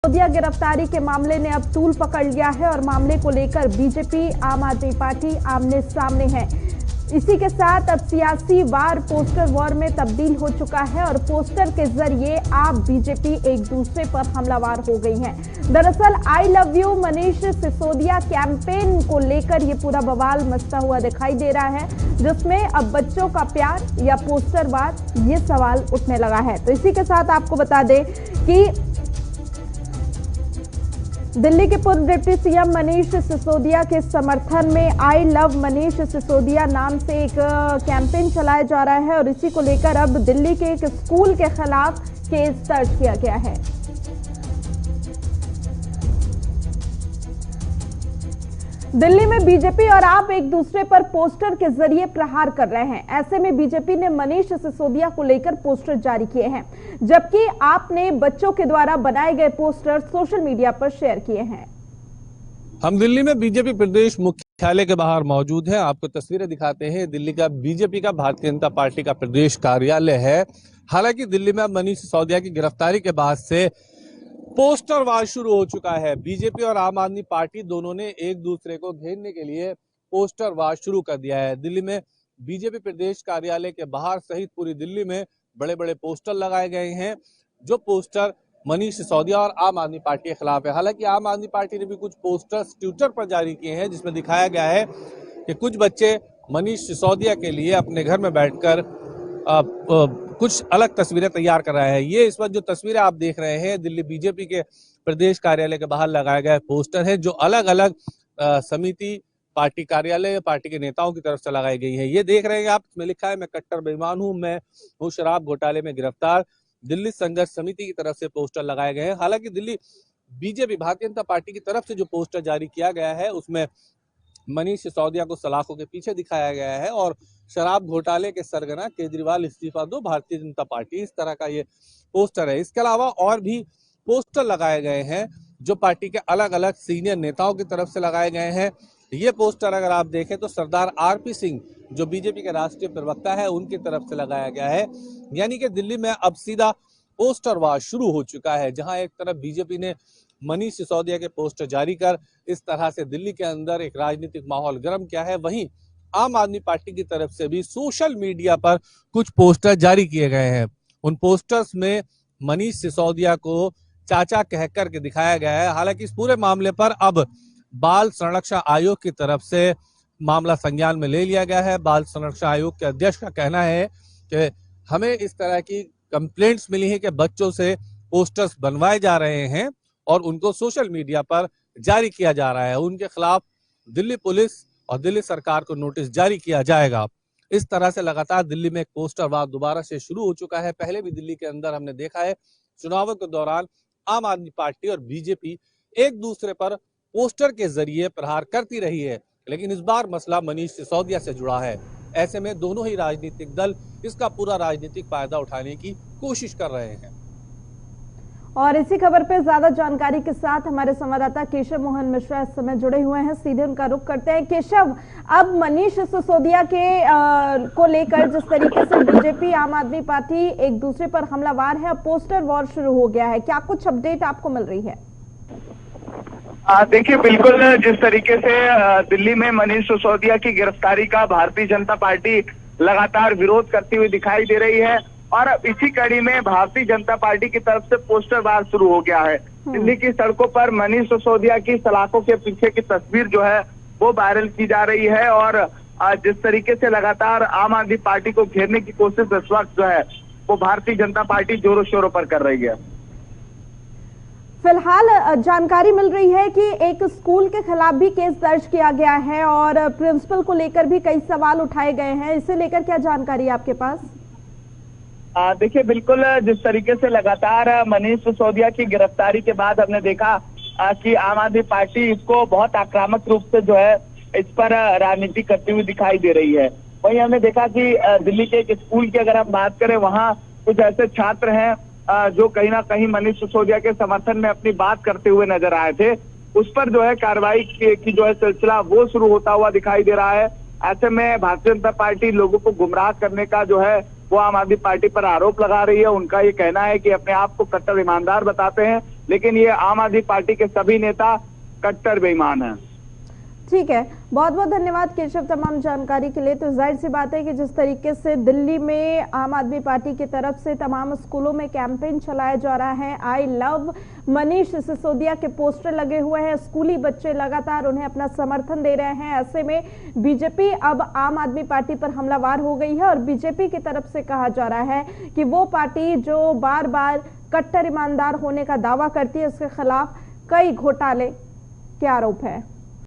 सिसोदिया गिरफ्तारी के मामले ने अब तूल पकड़ लिया है और मामले को लेकर बीजेपी आम आदमी पार्टी आमने सामने है। इसी के साथ अब सियासी वार पोस्टर वॉर में तब्दील हो चुका है और पोस्टर के जरिए आप बीजेपी एक दूसरे पर हमलावर हो गई है। दरअसल I love you Manish Sisodia campaign को लेकर ये पूरा बवाल मचता हुआ दिखाई दे रहा है, जिसमें अब बच्चों का प्यार या पोस्टर वार ये सवाल उठने लगा है। तो इसी के साथ आपको बता दें कि दिल्ली के पूर्व डिप्टी सीएम मनीष सिसोदिया के समर्थन में आई लव मनीष सिसोदिया नाम से एक कैंपेन चलाया जा रहा है और इसी को लेकर अब दिल्ली के एक स्कूल के खिलाफ केस दर्ज किया गया है। दिल्ली में बीजेपी और आप एक दूसरे पर पोस्टर के जरिए प्रहार कर रहे हैं। ऐसे में बीजेपी ने मनीष सिसोदिया को लेकर पोस्टर जारी किए हैं, जबकि आपने बच्चों के द्वारा बनाए गए पोस्टर सोशल मीडिया पर शेयर किए हैं। हम दिल्ली में बीजेपी प्रदेश मुख्यालय के बाहर मौजूद हैं। आपको तस्वीरें दिखाते हैं। दिल्ली का बीजेपी का भारतीय जनता पार्टी का प्रदेश कार्यालय है। हालांकि दिल्ली में मनीष सिसोदिया की गिरफ्तारी के बाद से पोस्टर वार शुरू हो चुका है। बीजेपी और आम आदमी पार्टी दोनों ने एक दूसरे को घेरने के लिए पोस्टर वार शुरू कर दिया है। दिल्ली में बीजेपी प्रदेश कार्यालय के बाहर सहित पूरी दिल्ली में बड़े बड़े पोस्टर लगाए गए हैं, जो पोस्टर मनीष सिसोदिया और आम आदमी पार्टी के खिलाफ है। हालांकि आम आदमी पार्टी ने भी कुछ पोस्टर्स ट्विटर पर जारी किए हैं, जिसमें दिखाया गया है कि कुछ बच्चे मनीष सिसोदिया के लिए अपने घर में बैठकर कुछ अलग तस्वीरें तैयार कर रहे हैं। ये इस वक्त जो तस्वीरें आप देख रहे हैं दिल्ली बीजेपी के प्रदेश कार्यालय के बाहर लगाए गए पोस्टर हैं, जो अलग अलग समिति पार्टी कार्यालय पार्टी के नेताओं की तरफ से लगाई गई है। ये देख रहे हैं आप, इसमें लिखा है मैं कट्टर बेईमान हूं, मैं हूं शराब घोटाले में गिरफ्तार। दिल्ली संघर्ष समिति की तरफ से पोस्टर लगाए गए हैं। हालांकि दिल्ली बीजेपी भारतीय जनता पार्टी की तरफ से जो पोस्टर जारी किया गया है उसमें मनीष सिसोदिया को सलाखों के पीछे दिखाया गया है और शराब घोटाले के सरगना केजरीवाल इस्तीफा दो भारतीय जनता पार्टी, इस तरह का ये पोस्टर है। इसके अलावा और भी पोस्टर लगाए गए हैं जो पार्टी के अलग अलग सीनियर नेताओं की तरफ से लगाए गए हैं। ये पोस्टर अगर आप देखें तो सरदार आरपी सिंह जो बीजेपी के राष्ट्रीय प्रवक्ता है उनकी तरफ से लगाया गया है। यानी कि दिल्ली में अब सीधा पोस्टर वार शुरू हो चुका है, जहां एक तरफ बीजेपी ने मनीष सिसोदिया के पोस्टर जारी कर इस तरह से दिल्ली के अंदर एक राजनीतिक माहौल गर्म किया है, वहीं आम आदमी पार्टी की तरफ से भी सोशल मीडिया पर कुछ पोस्टर जारी किए गए हैं। उन पोस्टर्स में मनीष सिसोदिया को चाचा कहकर के दिखाया गया है। हालांकि इस पूरे मामले पर अब बाल संरक्षण आयोग की तरफ से मामला संज्ञान में ले लिया गया है। बाल संरक्षण आयोग के अध्यक्ष का कहना है कि हमें इस तरह की कंप्लेंट्स मिली है कि बच्चों से पोस्टर्स बनवाए जा रहे हैं और उनको सोशल मीडिया पर जारी किया जा रहा है। उनके खिलाफ दिल्ली पुलिस और दिल्ली सरकार को नोटिस जारी किया जाएगा। इस तरह से लगातार दिल्ली में एक पोस्टर वार दोबारा से शुरू हो चुका है। पहले भी दिल्ली के अंदर हमने देखा है चुनावों के दौरान आम आदमी पार्टी और बीजेपी एक दूसरे पर पोस्टर के जरिए प्रहार करती रही है, लेकिन इस बार मसला मनीष सिसोदिया से जुड़ा है। ऐसे में दोनों ही राजनीतिक दल इसका पूरा राजनीतिक फायदा उठाने की कोशिश कर रहे हैं। और इसी खबर पे ज्यादा जानकारी के साथ हमारे संवाददाता केशव मोहन मिश्रा इस समय जुड़े हुए हैं। सीधे उनका रुख करते हैं। केशव, अब मनीष सिसोदिया के को लेकर जिस तरीके से बीजेपी आम आदमी पार्टी एक दूसरे पर हमलावर है, अब पोस्टर वॉर शुरू हो गया है, क्या कुछ अपडेट आपको मिल रही है? देखिए, बिल्कुल जिस तरीके से दिल्ली में मनीष सिसोदिया की गिरफ्तारी का भारतीय जनता पार्टी लगातार विरोध करती हुई दिखाई दे रही है और इसी कड़ी में भारतीय जनता पार्टी की तरफ से पोस्टर वार शुरू हो गया है। दिल्ली की सड़कों पर मनीष सिसोदिया की सलाखों के पीछे की तस्वीर जो है वो वायरल की जा रही है और जिस तरीके से लगातार आम आदमी पार्टी को घेरने की कोशिश इस वक्त जो है वो भारतीय जनता पार्टी जोरों शोरों पर कर रही है। फिलहाल जानकारी मिल रही है कि एक स्कूल के खिलाफ भी केस दर्ज किया गया है और प्रिंसिपल को लेकर भी कई सवाल उठाए गए हैं। इसे लेकर क्या जानकारी है आपके पास? देखिए, बिल्कुल जिस तरीके से लगातार मनीष सिसोदिया की गिरफ्तारी के बाद हमने देखा कि आम आदमी पार्टी इसको बहुत आक्रामक रूप से जो है इस पर राजनीति करती हुई दिखाई दे रही है। वहीं हमने देखा कि दिल्ली के एक स्कूल की अगर हम बात करें, वहाँ कुछ ऐसे छात्र हैं जो कहीं ना कहीं मनीष सिसोदिया के समर्थन में अपनी बात करते हुए नजर आए थे। उस पर जो है कार्रवाई की जो है सिलसिला वो शुरू होता हुआ दिखाई दे रहा है। ऐसे में भारतीय जनता पार्टी लोगों को गुमराह करने का जो है वो आम आदमी पार्टी पर आरोप लगा रही है। उनका ये कहना है कि अपने आप को कट्टर ईमानदार बताते हैं, लेकिन ये आम आदमी पार्टी के सभी नेता कट्टर बेईमान हैं। ठीक है, बहुत बहुत धन्यवाद केशव तमाम जानकारी के लिए। तो जाहिर सी बात है कि जिस तरीके से दिल्ली में आम आदमी पार्टी की तरफ से तमाम स्कूलों में कैंपेन चलाया जा रहा है, आई लव मनीष सिसोदिया के पोस्टर लगे हुए हैं, स्कूली बच्चे लगातार उन्हें अपना समर्थन दे रहे हैं। ऐसे में बीजेपी अब आम आदमी पार्टी पर हमलावर हो गई है और बीजेपी की तरफ से कहा जा रहा है कि वो पार्टी जो बार बार कट्टर ईमानदार होने का दावा करती है, उसके खिलाफ कई घोटाले के आरोप है।